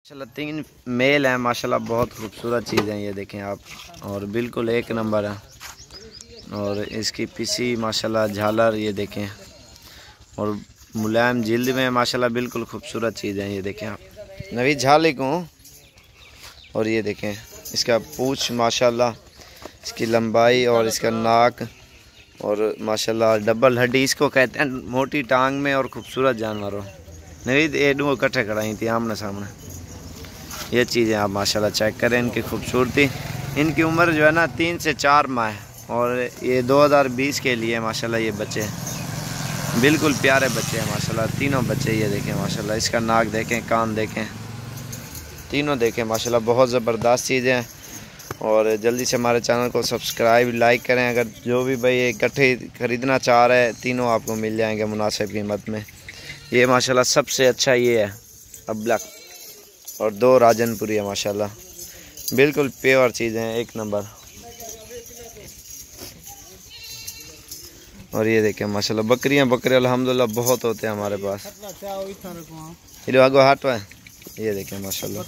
माशाल्लाह 3 मेल हैं माशाल्लाह, बहुत खूबसूरत चीज़ है ये देखें आप, और बिल्कुल एक नंबर है। और इसकी पीसी माशाल्लाह झालर ये देखें, और मुलायम जिल्द में माशाल्लाह बिल्कुल खूबसूरत चीज़ है ये देखें आप। नवी झाली को, और ये देखें इसका पूँछ माशाल्लाह, इसकी लंबाई और इसका नाक, और माशाल्लाह डबल हड्डी इसको कहते हैं, मोटी टांग में, और खूबसूरत जानवर हो। नवीद एडो इकट्ठे कराई थी आमने सामने। ये चीज़ें आप माशाल्लाह चेक करें इनकी खूबसूरती। इनकी उम्र जो है ना 3 से 4 माह है, और ये 2020 के लिए माशाल्लाह ये बच्चे बिल्कुल प्यारे बच्चे हैं माशाल्लाह। तीनों बच्चे ये देखें माशाल्लाह, इसका नाक देखें, कान देखें, तीनों देखें माशाल्लाह, बहुत ज़बरदस्त चीज़ें हैं। और जल्दी से हमारे चैनल को सब्सक्राइब लाइक करें। अगर जो भी भाई इकट्ठे ख़रीदना चाह रहे हैं, तीनों आपको मिल जाएंगे मुनासिब कीमत में। ये माशाल्लाह सबसे अच्छा ये है अब्लक, और 2 राजनपुरी है माशाल्लाह, बिल्कुल प्योर चीज़ें हैं, एक नंबर। और ये देखें माशाल्लाह बकरियां अल्हम्दुलिल्लाह बहुत होते हैं हमारे पास। ये देखें माशाल्लाह।